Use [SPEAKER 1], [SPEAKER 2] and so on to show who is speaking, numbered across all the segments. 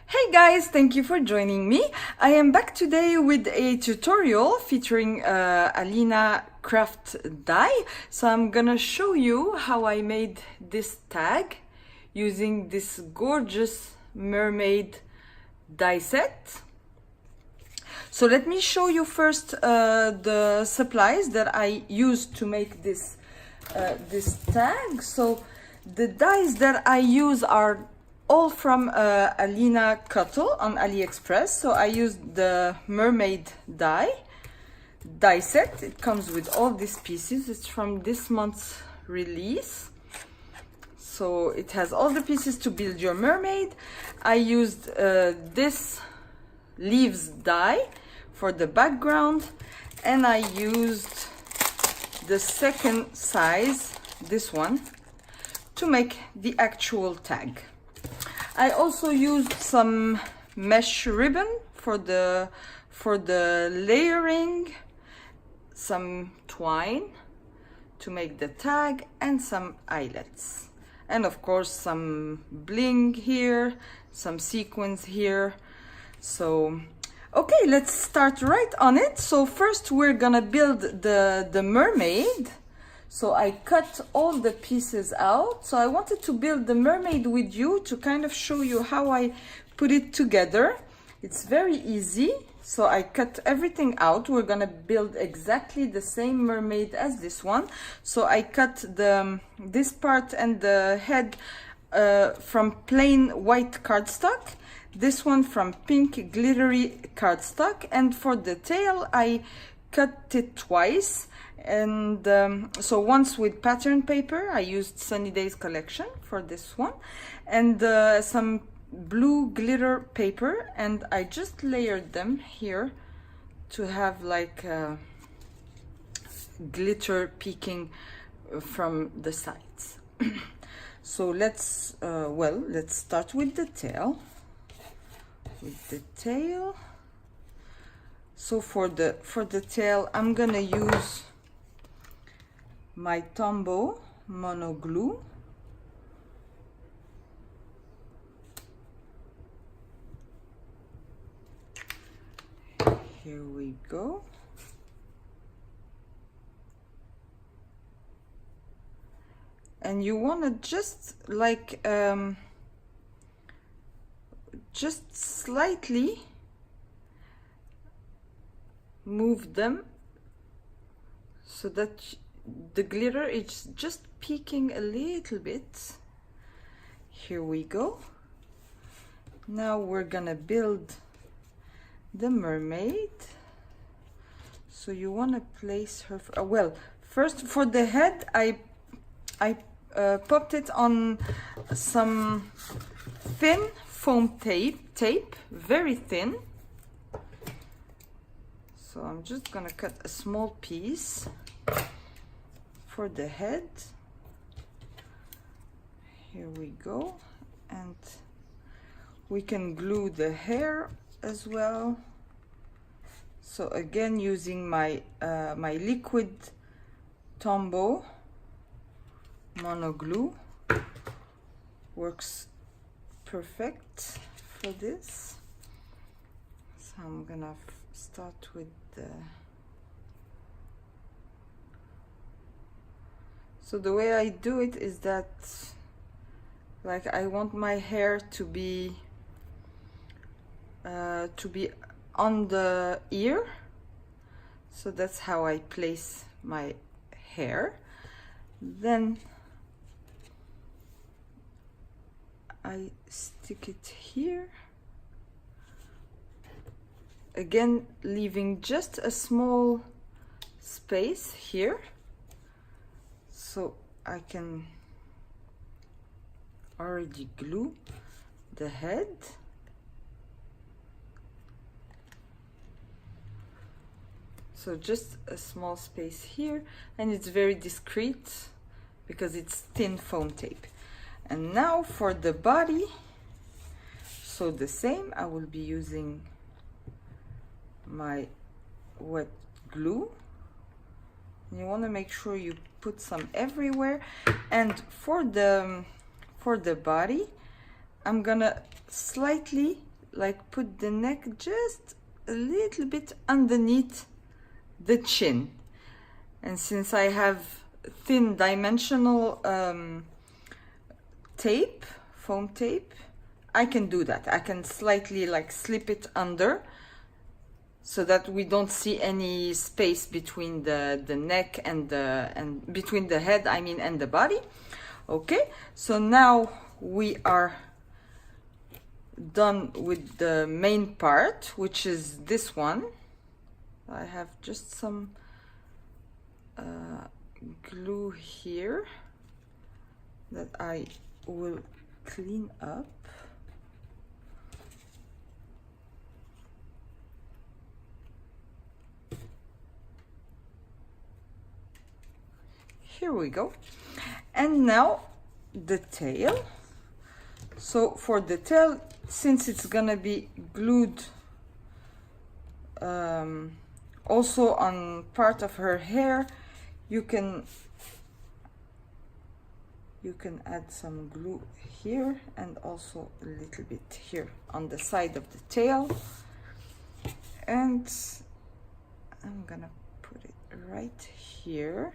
[SPEAKER 1] Hey guys, thank you for joining me. I am back today with a tutorial featuring Alinacraft dye. So I'm gonna show you how I made this tag using this gorgeous mermaid dye set. So let me show you first the supplies that I used to make this tag. So the dyes that I use are all from Alinacraft on AliExpress. So I used the Mermaid dye set. It comes with all these pieces. It's from this month's release. So it has all the pieces to build your mermaid. I used this leaves dye for the background, and I used the second size, this one, to make the actual tag. I also used some mesh ribbon for the layering, some twine to make the tag, and some eyelets, and of course some bling here, some sequins here. So okay, let's start right on it. So first we're gonna build the mermaid. So I cut all the pieces out. So I wanted to build the mermaid with you to kind of show you how I put it together. It's very easy. So I cut everything out. We're gonna build exactly the same mermaid as this one. So I cut this part and the head from plain white cardstock. This one from pink glittery cardstock. And for the tail, I cut it twice. And so once with pattern paper, I used Sunny Days collection for this one, and some blue glitter paper, and I just layered them here to have like glitter peeking from the sides. So let's start with the tail. So for the tail, I'm gonna use my Tombow mono glue. Here we go. And you want to just like just slightly move them so that the glitter is just peeking a little bit. Here we go. Now we're gonna build the mermaid. So you want to place her well, first for the head, I popped it on some thin foam tape, very thin. So I'm just gonna cut a small piece for the head. Here we go. And we can glue the hair as well. So again, using my my liquid Tombow mono glue works perfect for this. So I'm gonna start with the So the way I do it is that, like, I want my hair to be on the ear. So that's how I place my hair. Then I stick it here. Again, leaving just a small space here, so I can already glue the head. So just a small space here, and it's very discreet because it's thin foam tape. And now for the body, so the same, I will be using my wet glue. You want to make sure you put some everywhere. And for the body, I'm gonna slightly like put the neck just a little bit underneath the chin. And since I have thin dimensional tape, foam tape, I can do that. I can slightly like slip it under so that we don't see any space between the neck and between the head, I mean, and the body. Okay, so now we are done with the main part, which is this one. I have just some glue here that I will clean up. Here we go. And now the tail. So for the tail, since it's gonna be glued also on part of her hair, you can add some glue here and also a little bit here on the side of the tail. And I'm gonna put it right here.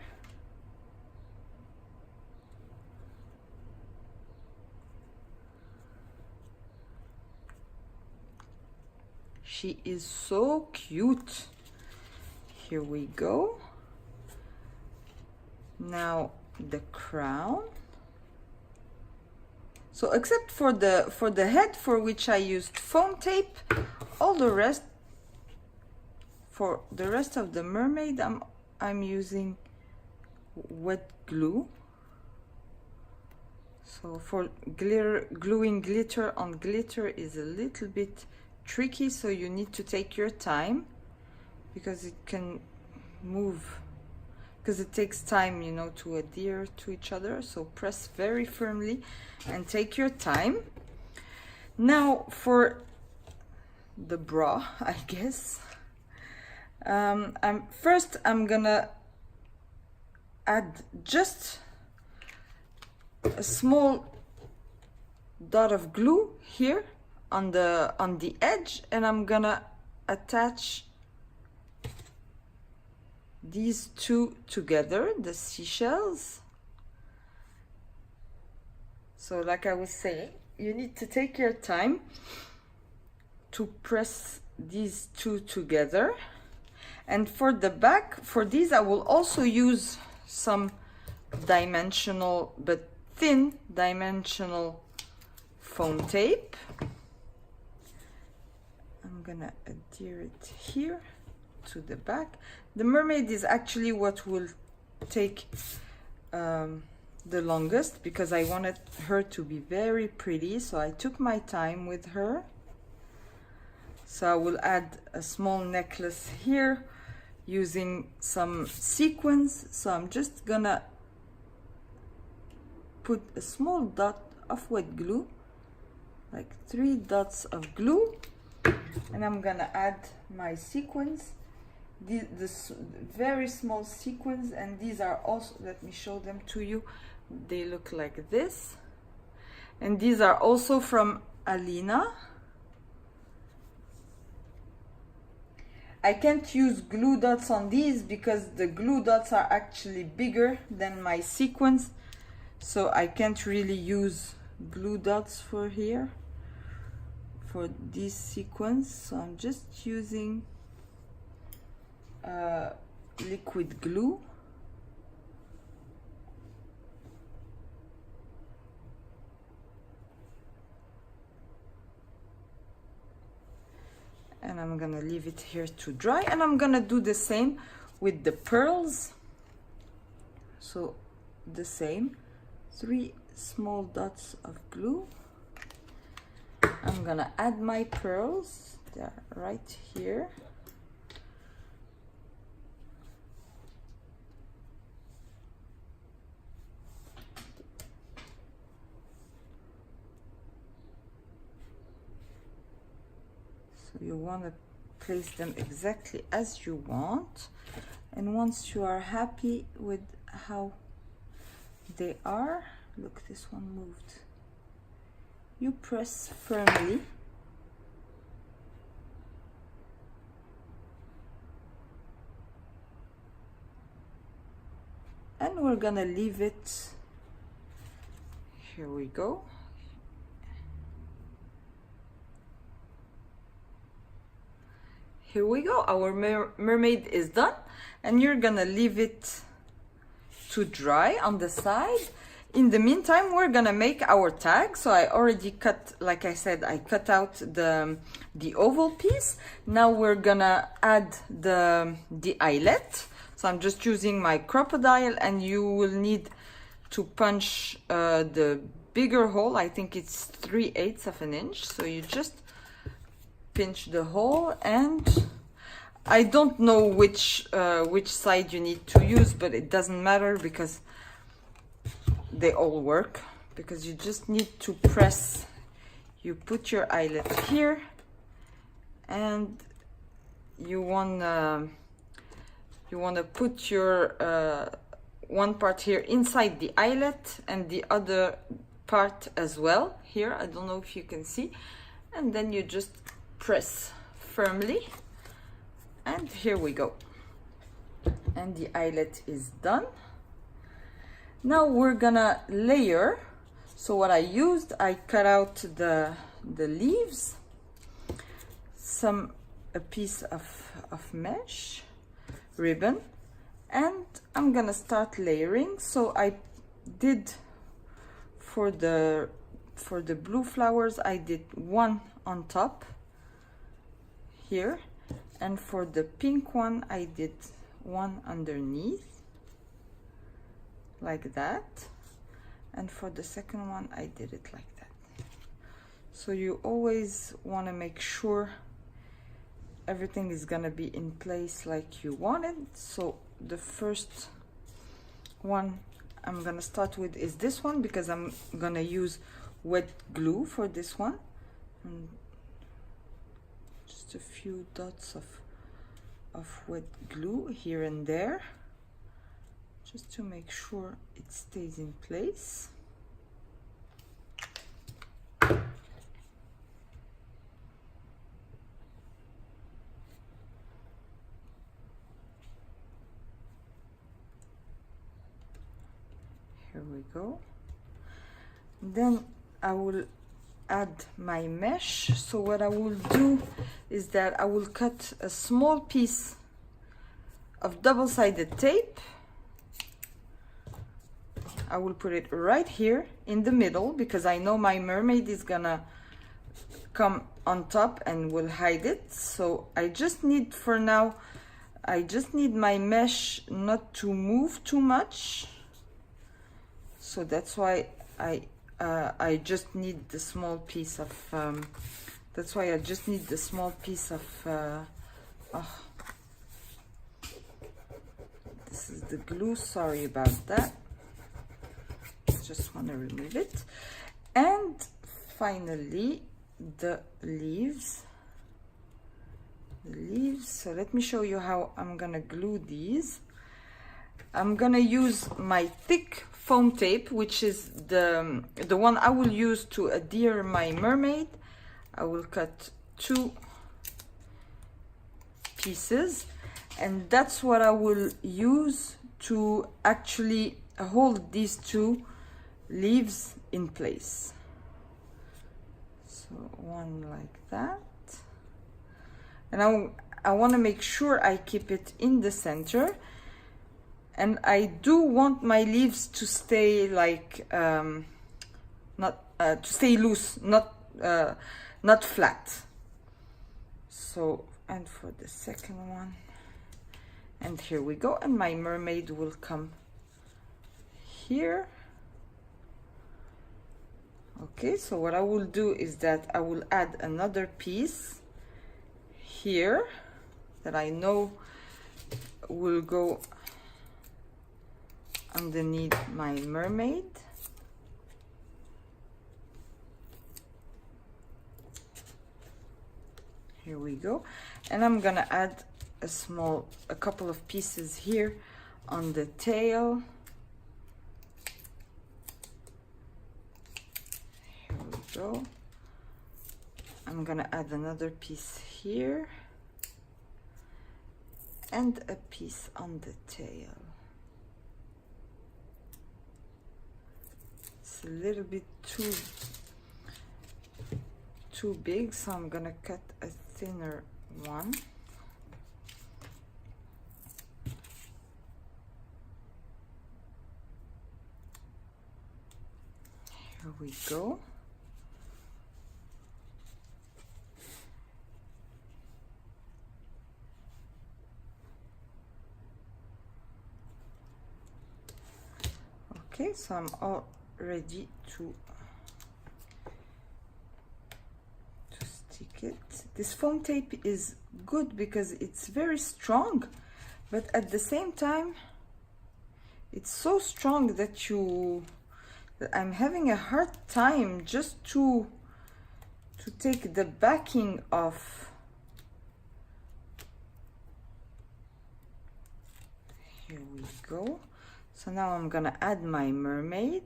[SPEAKER 1] She is so cute. Here we go. Now the crown. So except for the head, for which I used foam tape, all the rest, for the rest of the mermaid, I'm using wet glue. So for gluing glitter on glitter is a little bit tricky, so you need to take your time because it can move, because it takes time, you know, to adhere to each other. So press very firmly and take your time. Now for the bra, I guess, first I'm gonna add just a small dot of glue here on the edge, and I'm gonna attach these two together, the seashells. So like I was saying, you need to take your time to press these two together. And for the back, for these I will also use some dimensional, but thin dimensional foam tape. I'm gonna adhere it here to the back. The mermaid is actually what will take the longest, because I wanted her to be very pretty, so I took my time with her. So I will add a small necklace here using some sequins. So I'm just gonna put a small dot of wet glue, like 3 dots of glue, and I'm gonna add my sequins, this very small sequins. And these are also, let me show them to you, they look like this, and these are also from Alina. I can't use glue dots on these because the glue dots are actually bigger than my sequins, so I can't really use glue dots for here, for these sequins. So I'm just using liquid glue. And I'm gonna leave it here to dry, and I'm gonna do the same with the pearls. So the same, 3 small dots of glue. I'm gonna add my pearls, they're right here. So you want to place them exactly as you want, and once you are happy with how they are, look, this one moved, you press firmly we're gonna leave it. Here we go. Here we go, our mermaid is done, and you're gonna leave it to dry on the side. In the meantime, we're gonna make our tag. So I already cut, like I said, I cut out the oval piece. Now we're gonna add the eyelet. So I'm just using my crocodile, and you will need to punch the bigger hole. I think it's 3/8 of an inch. So you just pinch the hole, and I don't know which side you need to use, but it doesn't matter because they all work. Because you just need to press. You put your eyelet here, and you wanna put your one part here inside the eyelet, and the other part as well here. I don't know if you can see, and then you just press firmly, and here we go, and the eyelet is done. Now we're gonna layer. So what I used, I cut out the leaves, a piece of mesh ribbon, and I'm gonna start layering. So I did for the blue flowers, I did one on top here, and for the pink one I did one underneath like that, and for the second one I did it like that. So you always want to make sure everything is gonna be in place like you want it. So the first one I'm gonna start with is this one, because I'm gonna use wet glue for this one, and just a few dots of wet glue here and there, just to make sure it stays in place. Here we go. Then I will add my mesh. So what I will do is that I will cut a small piece of double-sided tape. I will put it right here in the middle, because I know my mermaid is gonna come on top and will hide it. So I just need, for now, I just need my mesh not to move too much. So that's why I just need the small piece of that's why I just need the small piece of oh, this is the glue, sorry about that, just want to remove it. And finally the leaves. So let me show you how I'm gonna glue these. I'm gonna use my thick foam tape, which is the one I will use to adhere my mermaid. I will cut 2 pieces, and that's what I will use to actually hold these 2 leaves in place. So one like that, and I want to make sure I keep it in the center. And I do want my leaves to stay like to stay loose, not flat. So, and for the second one, and here we go, and my mermaid will come here. Okay, so what I will do is that I will add another piece here that I know will go underneath my mermaid. Here we go, and I'm gonna add a couple of pieces here on the tail. Here we go. I'm gonna add another piece here and a piece on the tail. it's a little bit too big, so I'm gonna cut a thinner one. Here we go. Okay, so I'm all ready to stick it. This foam tape is good because it's very strong, but at the same time it's so strong that I'm having a hard time just to take the backing off. Here we go. So now I'm gonna add my mermaid.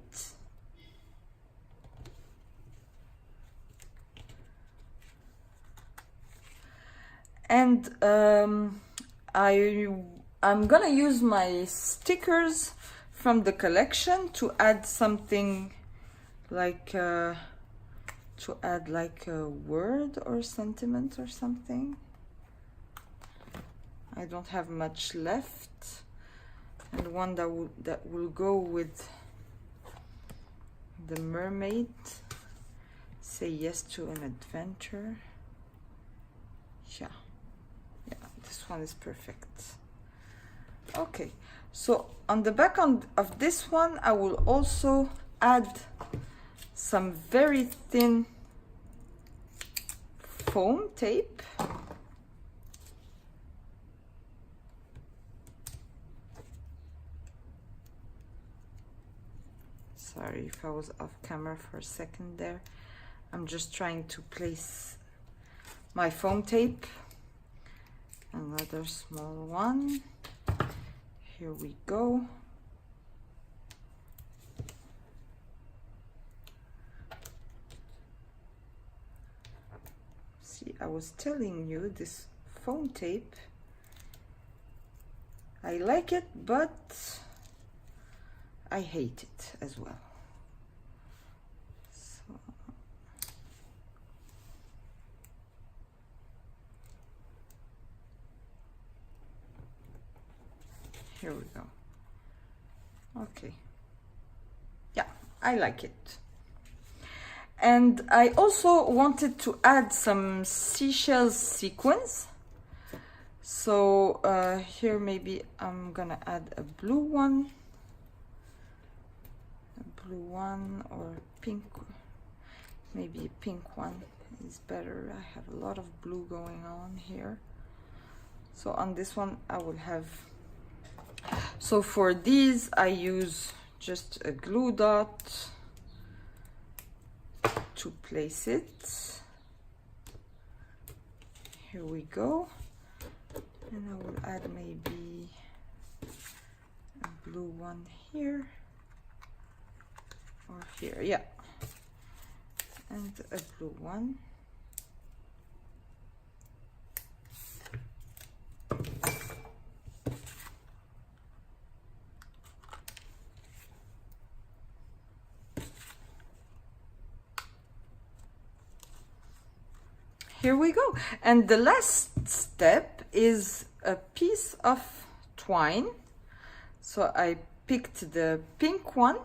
[SPEAKER 1] And I'm gonna use my stickers from the collection to add something like to add like a word or sentiment or something. I don't have much left. And one that will go with the mermaid. Say yes to an adventure. Yeah, this one is perfect. Okay, so on the back of this one, I will also add some very thin foam tape. Sorry if I was off camera for a second there. I'm just trying to place my foam tape. Another small one. Here we go. See, I was telling you this foam tape, I like it, but I hate it as well. So here we go. Okay. Yeah, I like it. And I also wanted to add some seashells sequins. So here maybe I'm gonna add a blue one. Or pink, maybe a pink one is better. I have a lot of blue going on here. So on this one I will have, so for these I use just a glue dot to place it. Here we go. And I will add maybe a blue one here. Or here, yeah, and a blue one. Here we go. And the last step is a piece of twine. So I picked the pink one.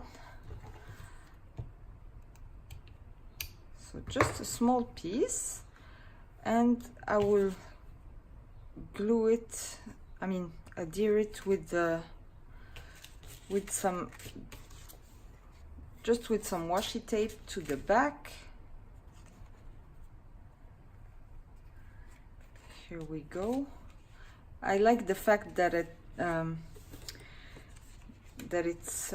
[SPEAKER 1] So just a small piece, and I will glue it, adhere it with some washi tape to the back. Here we go. I like the fact that it's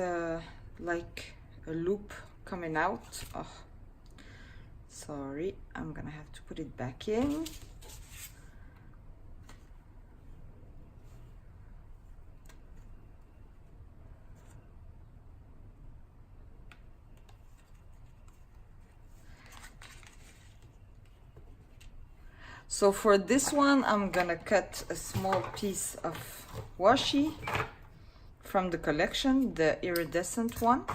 [SPEAKER 1] like a loop coming out. Oh. Sorry, I'm gonna have to put it back in. So for this one, I'm gonna cut a small piece of washi from the collection, the iridescent one.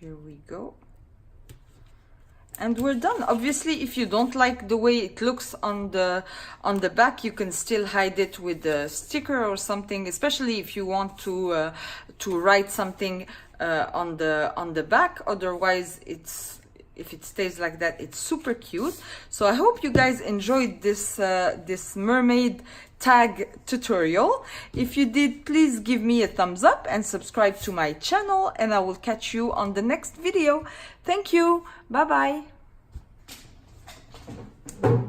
[SPEAKER 1] Here we go. And we're done. Obviously, if you don't like the way it looks on the back, you can still hide it with a sticker or something, especially if you want to write something on the back. Otherwise, if it stays like that, it's super cute. So I hope you guys enjoyed this this mermaid tag tutorial. If you did, please give me a thumbs up and subscribe to my channel, and I will catch you on the next video. Thank you. Bye bye.